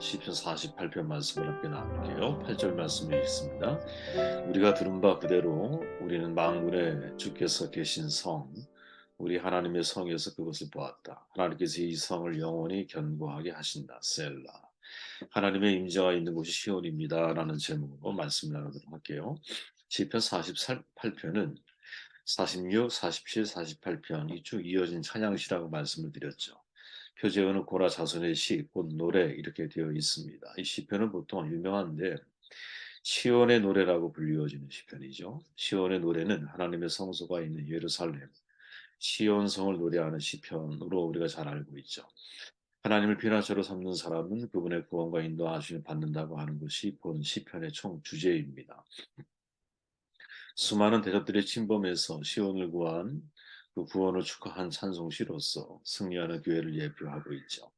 시편 48편 말씀을 함께 나눌게요. 8절 말씀을 읽습니다. 우리가 들은 바 그대로 우리는 만군의 주께서 계신 성, 우리 하나님의 성에서 그것을 보았다. 하나님께서 이 성을 영원히 견고하게 하신다. 셀라. 하나님의 임재가 있는 곳이 시온입니다. 라는 제목으로 말씀을 나누도록 할게요. 시편 48편은 46, 47, 48편 이 쭉 이어진 찬양시라고 말씀을 드렸죠. 표제어는 고라 자손의 시, 곧 노래 이렇게 되어 있습니다. 이 시편은 보통 유명한데 시온의 노래라고 불리워지는 시편이죠. 시온의 노래는 하나님의 성소가 있는 예루살렘, 시온성을 노래하는 시편으로 우리가 잘 알고 있죠. 하나님을 피난처로 삼는 사람은 그분의 구원과 인도하심을 받는다고 하는 것이 본 시편의 총 주제입니다. 수많은 대적들의 침범에서 시온을 구한 그 구원을 축하한 찬송시로서 승리하는 교회를 예표하고 있죠.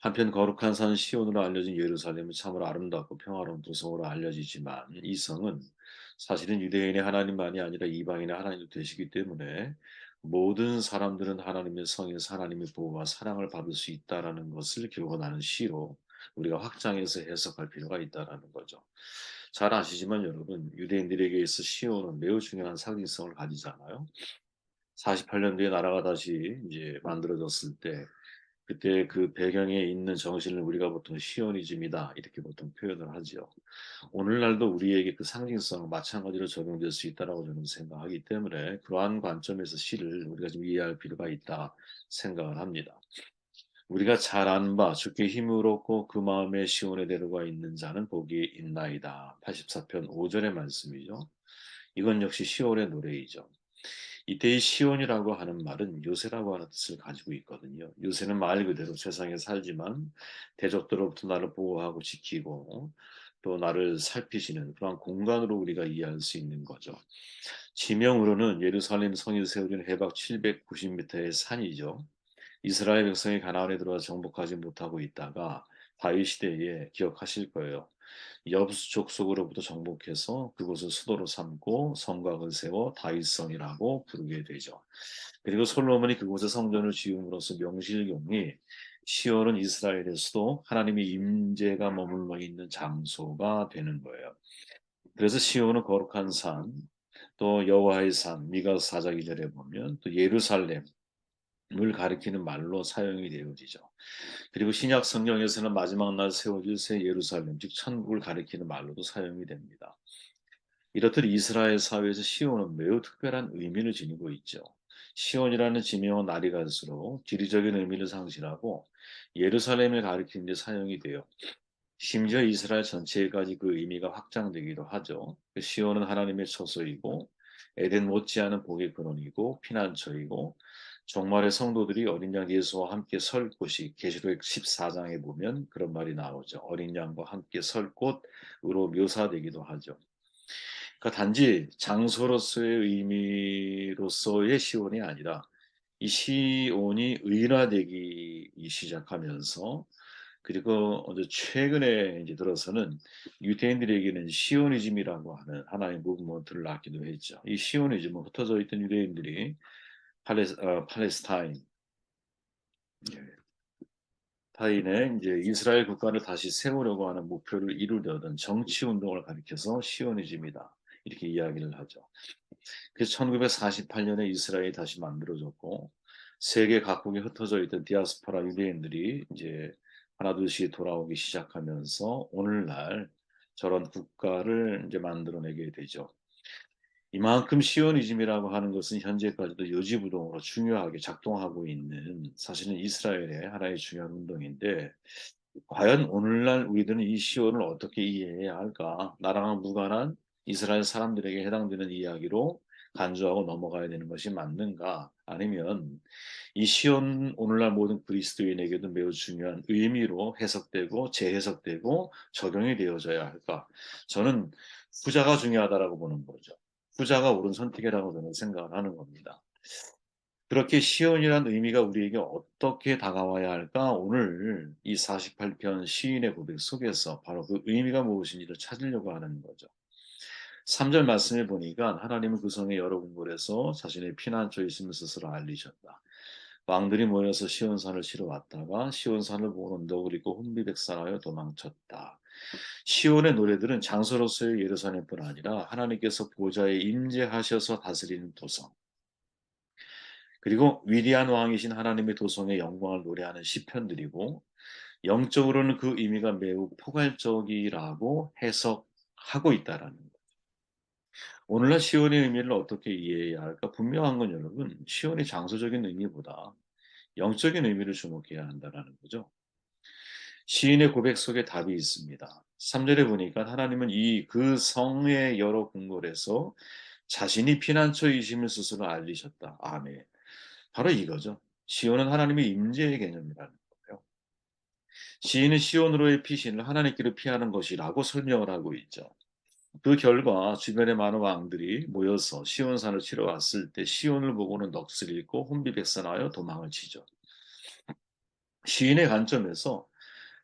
한편 거룩한 산 시온으로 알려진 예루살렘은 참으로 아름답고 평화로운 도성으로 알려지지만 이 성은 사실은 유대인의 하나님만이 아니라 이방인의 하나님도 되시기 때문에 모든 사람들은 하나님의 성에서 하나님의 보호와 사랑을 받을 수 있다라는 것을 교훈하는 시로 우리가 확장해서 해석할 필요가 있다라는 거죠. 잘 아시지만 여러분 유대인들에게 있어 시온은 매우 중요한 상징성을 가지잖아요. 48년 뒤에 나라가 다시 이제 만들어졌을 때 그때 그 배경에 있는 정신을 우리가 보통 시오니즘이다 이렇게 보통 표현을 하죠. 오늘날도 우리에게 그 상징성 마찬가지로 적용될 수 있다라고 저는 생각하기 때문에 그러한 관점에서 시를 우리가 좀 이해할 필요가 있다 생각을 합니다. 우리가 잘 아는 바 주께 힘을 얻고 그 마음에 시온에 데려가 있는 자는 복이 있나이다. 84편 5절의 말씀이죠. 이건 역시 시온의 노래이죠. 이때 이 시온이라고 하는 말은 요새라고 하는 뜻을 가지고 있거든요. 요새는 말 그대로 세상에 살지만 대적들로부터 나를 보호하고 지키고 또 나를 살피시는 그런 공간으로 우리가 이해할 수 있는 거죠. 지명으로는 예루살렘 성이 세워진 해박 790m의 산이죠. 이스라엘 백성이 가나안에 들어와 정복하지 못하고 있다가 다윗 시대에 기억하실 거예요. 여부수 족속으로부터 정복해서 그곳을 수도로 삼고 성곽을 세워 다윗성이라고 부르게 되죠. 그리고 솔로몬이 그곳에 성전을 지음으로써 명실경히 시온은 이스라엘의 수도 하나님의 임재가 머물러 있는 장소가 되는 거예요. 그래서 시온은 거룩한 산, 또 여호와의 산, 미가 4장 2절에 보면 또 예루살렘 을 가리키는 말로 사용이 되어지죠. 그리고 신약 성경에서는 마지막 날 세워질 새 예루살렘, 즉 천국을 가리키는 말로도 사용이 됩니다. 이렇듯 이스라엘 사회에서 시온은 매우 특별한 의미를 지니고 있죠. 시온이라는 지명은 날이 갈수록 지리적인 의미를 상실하고 예루살렘을 가리키는 데 사용이 돼요. 심지어 이스라엘 전체에까지 그 의미가 확장되기도 하죠. 시온은 하나님의 처소이고 에덴 못지않은 복의 근원이고 피난처이고 종말의 성도들이 어린 양 예수와 함께 설 곳이 계시록 14장에 보면 그런 말이 나오죠. 어린 양과 함께 설 곳으로 묘사되기도 하죠. 그러니까 단지 장소로서의 의미로서의 시온이 아니라 이 시온이 의인화되기 시작하면서 그리고 이제 최근에 이제 들어서는 유대인들에게는 시오니즘이라고 하는 하나의 무브먼트를 낳기도 했죠. 이 시오니즘은 흩어져 있던 유대인들이 팔레스타인, 예, 타인의 이제 이스라엘 국가를 다시 세우려고 하는 목표를 이루려던 정치 운동을 가리켜서 시오니즘이다. 이렇게 이야기를 하죠. 그래서 1948년에 이스라엘이 다시 만들어졌고 세계 각국에 흩어져 있던 디아스포라 유대인들이 이제 하나둘씩 돌아오기 시작하면서 오늘날 저런 국가를 이제 만들어내게 되죠. 이만큼 시오니즘이라고 하는 것은 현재까지도 요지부동으로 중요하게 작동하고 있는 사실은 이스라엘의 하나의 중요한 운동인데 과연 오늘날 우리들은 이 시온을 어떻게 이해해야 할까? 나랑 무관한 이스라엘 사람들에게 해당되는 이야기로 간주하고 넘어가야 되는 것이 맞는가? 아니면 이 시온 오늘날 모든 그리스도인에게도 매우 중요한 의미로 해석되고 재해석되고 적용이 되어져야 할까? 저는 후자가 중요하다라고 보는 거죠. 후자가 옳은 선택이라고 저는 생각을 하는 겁니다. 그렇게 시온이란 의미가 우리에게 어떻게 다가와야 할까? 오늘 이 48편 시인의 고백 속에서 바로 그 의미가 무엇인지를 찾으려고 하는 거죠. 3절 말씀에 보니까 하나님은 그 성에 여러 군굴에서 자신의 피난처에 있음을 스스로 알리셨다. 왕들이 모여서 시온산을 치러 왔다가 시온산을 보고 언덕을 잊고 혼비백산하여 도망쳤다. 시온의 노래들은 장소로서의 예루살렘뿐 아니라 하나님께서 보좌에 임재하셔서 다스리는 도성, 그리고 위대한 왕이신 하나님의 도성의 영광을 노래하는 시편들이고, 영적으로는 그 의미가 매우 포괄적이라고 해석하고 있다라는 것. 오늘날 시온의 의미를 어떻게 이해해야 할까? 분명한 건 여러분, 시온의 장소적인 의미보다 영적인 의미를 주목해야 한다라는 거죠. 시인의 고백 속에 답이 있습니다. 3절에 보니까 하나님은 그 성의 여러 궁궐에서 자신이 피난처이심을 스스로 알리셨다. 아멘. 바로 이거죠. 시온은 하나님의 임재의 개념이라는 거예요. 시인은 시온으로의 피신을 하나님께로 피하는 것이라고 설명을 하고 있죠. 그 결과 주변의 많은 왕들이 모여서 시온산을 치러 왔을 때 시온을 보고는 넋을 잃고 혼비백산하여 도망을 치죠. 시인의 관점에서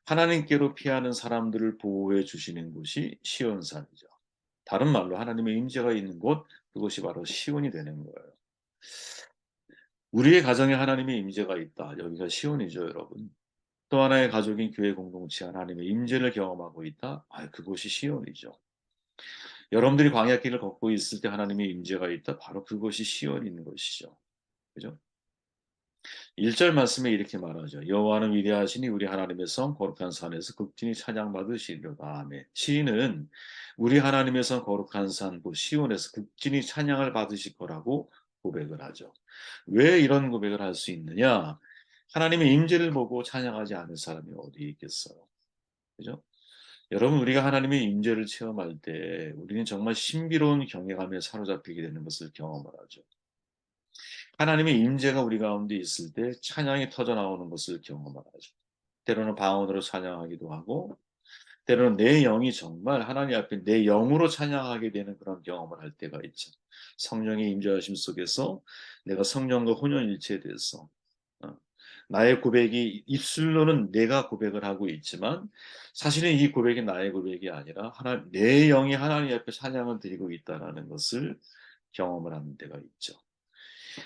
하나님께로 피하는 사람들을 보호해 주시는 곳이 시온산이죠. 다른 말로 하나님의 임재가 있는 곳, 그것이 바로 시온이 되는 거예요. 우리의 가정에 하나님의 임재가 있다. 여기가 시온이죠, 여러분. 또 하나의 가족인 교회 공동체 하나님의 임재를 경험하고 있다. 그곳이 시온이죠. 여러분들이 광야길을 걷고 있을 때 하나님의 임재가 있다. 바로 그것이 시온인 것이죠. 그죠? 1절 말씀에 이렇게 말하죠. 여호와는 위대하시니 우리 하나님의 성 거룩한 산에서 극진히 찬양받으시리로다. 아멘. 시인은 우리 하나님의 성 거룩한 산 그 시온에서 극진히 찬양을 받으실 거라고 고백을 하죠. 왜 이런 고백을 할 수 있느냐? 하나님의 임재를 보고 찬양하지 않을 사람이 어디 있겠어요. 그죠? 여러분, 우리가 하나님의 임재를 체험할 때 우리는 정말 신비로운 경외감에 사로잡히게 되는 것을 경험을 하죠. 하나님의 임재가 우리 가운데 있을 때 찬양이 터져 나오는 것을 경험을 하죠. 때로는 방언으로 찬양하기도 하고, 때로는 내 영이 정말 하나님 앞에 내 영으로 찬양하게 되는 그런 경험을 할 때가 있죠. 성령의 임재하심 속에서 내가 성령과 혼연일체돼서 나의 고백이 입술로는 내가 고백을 하고 있지만 사실은 이 고백이 나의 고백이 아니라 내 영이 하나님 앞에 찬양을 드리고 있다라는 것을 경험을 하는 때가 있죠.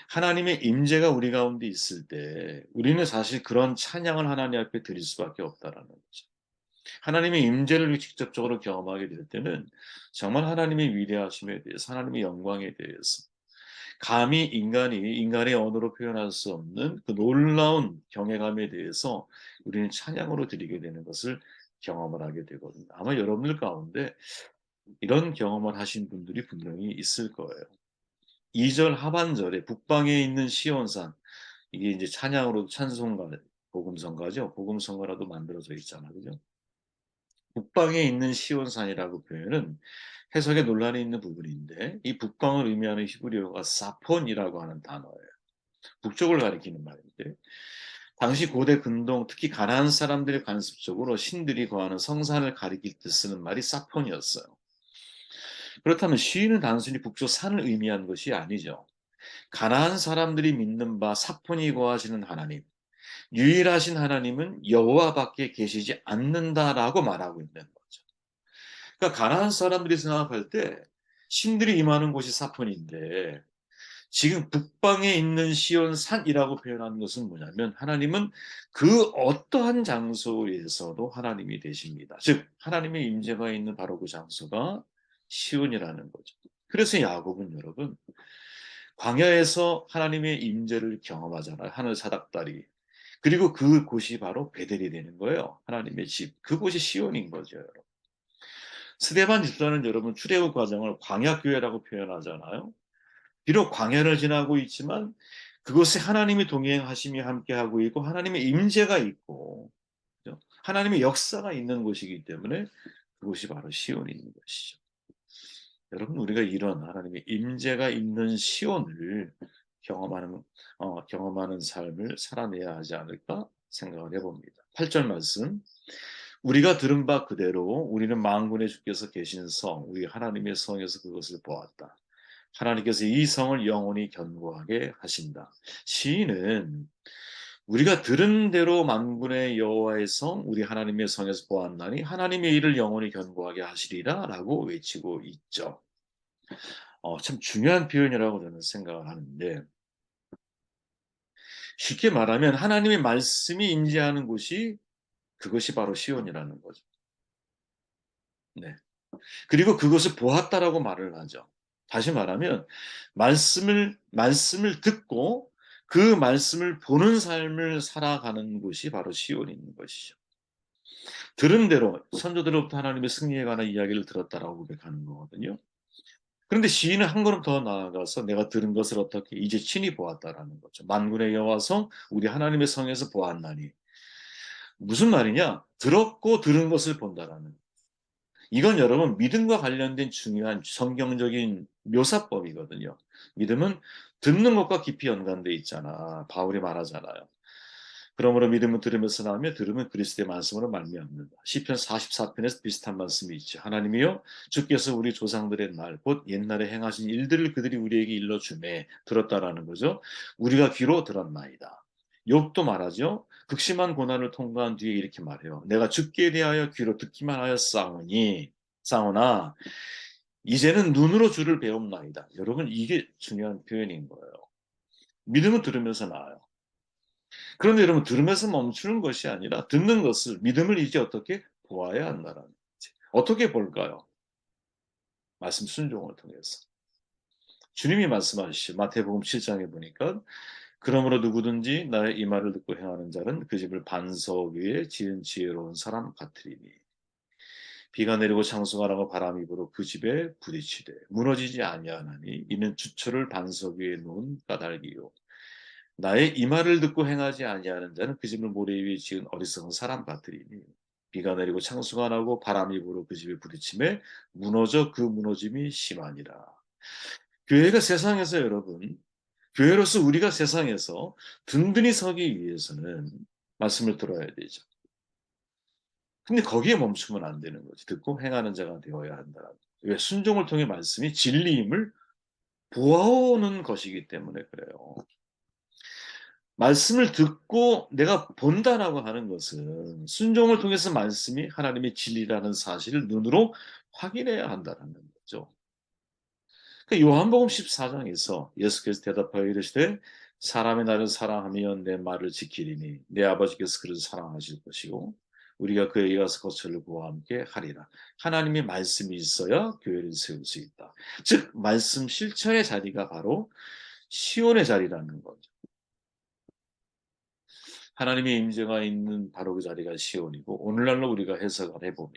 하나님의 임재가 우리 가운데 있을 때 우리는 사실 그런 찬양을 하나님 앞에 드릴 수밖에 없다라는 거죠. 하나님의 임재를 직접적으로 경험하게 될 때는 정말 하나님의 위대하심에 대해서, 하나님의 영광에 대해서 감히 인간이 인간의 언어로 표현할 수 없는 그 놀라운 경외감에 대해서 우리는 찬양으로 드리게 되는 것을 경험을 하게 되거든요. 아마 여러분들 가운데 이런 경험을 하신 분들이 분명히 있을 거예요. 2절 하반절에 북방에 있는 시온산, 이게 이제 찬양으로 찬송가, 복음성가죠. 복음성가라도 만들어져 있잖아. 그죠? 북방에 있는 시온산이라고 표현은 해석에 논란이 있는 부분인데, 이 북방을 의미하는 히브리어가 사폰이라고 하는 단어예요. 북쪽을 가리키는 말인데, 당시 고대 근동, 특히 가나안 사람들의 관습적으로 신들이 거하는 성산을 가리킬 때 쓰는 말이 사폰이었어요. 그렇다면 시인은 단순히 북쪽 산을 의미한 것이 아니죠. 가나안 사람들이 믿는 바 사폰이 거하시는 하나님, 유일하신 하나님은 여호와밖에 계시지 않는다라고 말하고 있는 거죠. 그러니까 가나안 사람들이 생각할 때 신들이 임하는 곳이 사폰인데, 지금 북방에 있는 시온 산이라고 표현하는 것은 뭐냐면 하나님은 그 어떠한 장소에서도 하나님이 되십니다. 즉 하나님의 임재가 있는 바로 그 장소가 시온이라는 거죠. 그래서 야곱은 여러분 광야에서 하나님의 임재를 경험하잖아요. 하늘 사닥다리. 그리고 그곳이 바로 베델이 되는 거예요. 하나님의 집. 그곳이 시온인 거죠, 여러분. 스데반 집사는 여러분 출애굽 과정을 광야교회라고 표현하잖아요. 비록 광야를 지나고 있지만 그곳에 하나님이 동행하심이 함께하고 있고 하나님의 임재가 있고 하나님의 역사가 있는 곳이기 때문에 그곳이 바로 시온인 것이죠. 여러분 우리가 이런 하나님의 임재가 있는 시온을 경험하는 삶을 살아내야 하지 않을까 생각을 해봅니다. 8절 말씀. 우리가 들은 바 그대로 우리는 만군의 주께서 계신 성, 우리 하나님의 성에서 그것을 보았다. 하나님께서 이 성을 영원히 견고하게 하신다. 시인은 우리가 들은 대로 만군의 여호와의 성, 우리 하나님의 성에서 보았나니 하나님의 일을 영원히 견고하게 하시리라라고 외치고 있죠. 참 중요한 표현이라고 저는 생각을 하는데 쉽게 말하면 하나님의 말씀이 임재하는 곳이 그것이 바로 시온이라는 거죠. 네. 그리고 그것을 보았다라고 말을 하죠. 다시 말하면 말씀을 듣고 그 말씀을 보는 삶을 살아가는 곳이 바로 시온인 것이죠. 들은 대로 선조들로부터 하나님의 승리에 관한 이야기를 들었다라고 고백하는 거거든요. 그런데 시인은 한 걸음 더 나아가서 내가 들은 것을 어떻게 이제 친히 보았다라는 거죠. 만군의 여호와성 우리 하나님의 성에서 보았나니. 무슨 말이냐? 들었고 들은 것을 본다라는. 이건 여러분 믿음과 관련된 중요한 성경적인 묘사법이거든요. 믿음은 듣는 것과 깊이 연관돼 있잖아. 바울이 말하잖아요. 그러므로 믿음은 들으면서 나오며 들으면 그리스도의 말씀으로 말미암는다. 시편 44편에서 비슷한 말씀이 있죠. 하나님이여 주께서 우리 조상들의 날 곧 옛날에 행하신 일들을 그들이 우리에게 일러주매 들었다라는 거죠. 우리가 귀로 들었나이다. 욥도 말하죠. 극심한 고난을 통과한 뒤에 이렇게 말해요. 내가 죽게 대하여 귀로 듣기만 하여 싸우나 이제는 눈으로 주를 배움나이다. 여러분 이게 중요한 표현인 거예요. 믿음은 들으면서 나아요. 그런데 여러분 들으면서 멈추는 것이 아니라 듣는 것을 믿음을 이제 어떻게 보아야 한다라는 거지. 어떻게 볼까요? 말씀 순종을 통해서. 주님이 말씀하시죠. 마태복음 7장에 보니까 그러므로 누구든지 나의 이 말을 듣고 행하는 자는 그 집을 반석 위에 지은 지혜로운 사람 같으리니 비가 내리고 창수가 나고 바람이 불어 그 집에 부딪히되 무너지지 아니하나니 이는 주철을 반석 위에 놓은 까닭이요 나의 이 말을 듣고 행하지 아니하는 자는 그 집을 모래 위에 지은 어리석은 사람 같으리니 비가 내리고 창수가 나고 바람이 불어 그 집에 부딪힘에 무너져 그 무너짐이 심하니라. 교회가 세상에서 여러분 교회로서 우리가 세상에서 든든히 서기 위해서는 말씀을 들어야 되죠. 근데 거기에 멈추면 안 되는 거지. 듣고 행하는 자가 되어야 한다. 왜? 순종을 통해 말씀이 진리임을 보아오는 것이기 때문에 그래요. 말씀을 듣고 내가 본다라고 하는 것은 순종을 통해서 말씀이 하나님의 진리라는 사실을 눈으로 확인해야 한다는 거죠. 그러니까 요한복음 14장에서 예수께서 대답하여 이르시되 사람이 나를 사랑하며 내 말을 지키리니 내 아버지께서 그를 사랑하실 것이고 우리가 그에 이어서 거처를 그와 함께 하리라. 하나님의 말씀이 있어야 교회를 세울 수 있다. 즉 말씀 실천의 자리가 바로 시온의 자리라는 거죠. 하나님의 임재가 있는 바로 그 자리가 시온이고 오늘날로 우리가 해석을 해보면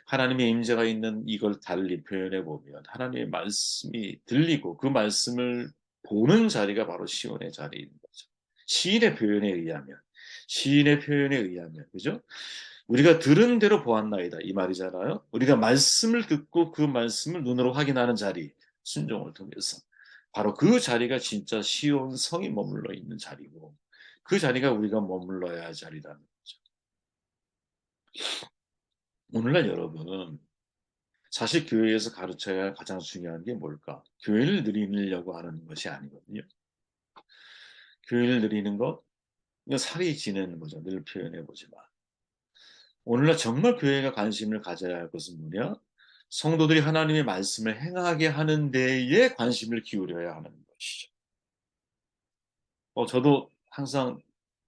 하나님의 임재가 있는 이걸 달리 표현해 보면 하나님의 말씀이 들리고 그 말씀을 보는 자리가 바로 시온의 자리인 거죠. 시인의 표현에 의하면 그죠? 우리가 들은 대로 보았나이다 이 말이잖아요. 우리가 말씀을 듣고 그 말씀을 눈으로 확인하는 자리 순종을 통해서 바로 그 자리가 진짜 시온 성이 머물러 있는 자리고 그 자리가 우리가 머물러야 할 자리라는 거죠. 오늘날 여러분 사실 교회에서 가르쳐야 할 가장 중요한 게 뭘까? 교회를 누리려고 하는 것이 아니거든요. 교회를 누리는 것, 그냥 살이 지내는 거죠. 늘 표현해 보지만. 오늘날 정말 교회가 관심을 가져야 할 것은 뭐냐? 성도들이 하나님의 말씀을 행하게 하는 데에 관심을 기울여야 하는 것이죠. 저도 항상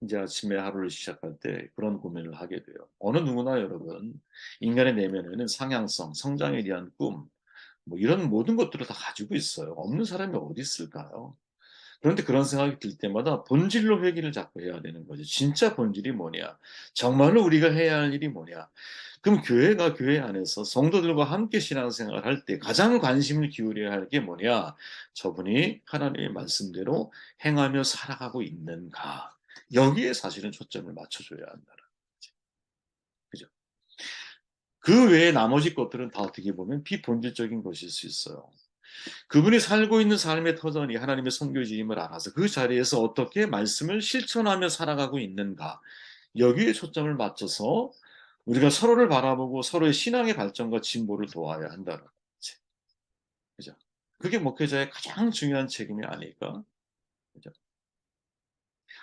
이제 아침에 하루를 시작할 때 그런 고민을 하게 돼요. 어느 누구나 여러분, 인간의 내면에는 상향성, 성장에 대한 꿈, 뭐 이런 모든 것들을 다 가지고 있어요. 없는 사람이 어디 있을까요? 그런데 그런 생각이 들 때마다 본질로 회귀를 자꾸 해야 되는 거죠. 진짜 본질이 뭐냐? 정말로 우리가 해야 할 일이 뭐냐? 그럼 교회가 교회 안에서 성도들과 함께 신앙생활을 할 때 가장 관심을 기울여야 할 게 뭐냐? 저분이 하나님의 말씀대로 행하며 살아가고 있는가? 여기에 사실은 초점을 맞춰줘야 한다는 거지. 그죠? 그 외에 나머지 것들은 다 어떻게 보면 비본질적인 것일 수 있어요. 그분이 살고 있는 삶의 터전이 하나님의 선교지임을 알아서 그 자리에서 어떻게 말씀을 실천하며 살아가고 있는가 여기에 초점을 맞춰서 우리가 서로를 바라보고 서로의 신앙의 발전과 진보를 도와야 한다는 거지. 그죠? 그게 목회자의 가장 중요한 책임이 아닐까? 그죠?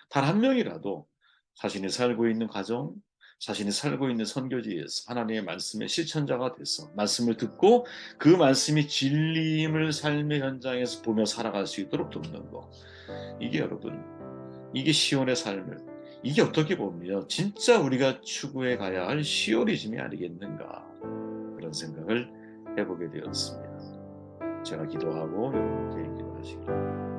단 한 명이라도 자신이 살고 있는 가정, 자신이 살고 있는 선교지에서 하나님의 말씀의 실천자가 돼서 말씀을 듣고 그 말씀이 진리임을 삶의 현장에서 보며 살아갈 수 있도록 돕는 거. 이게 여러분 이게 시온의 삶을, 이게 어떻게 보면 진짜 우리가 추구해 가야 할 시오니즘이 아니겠는가, 그런 생각을 해보게 되었습니다. 제가 기도하고 여러분께 기도하시기 바랍니다.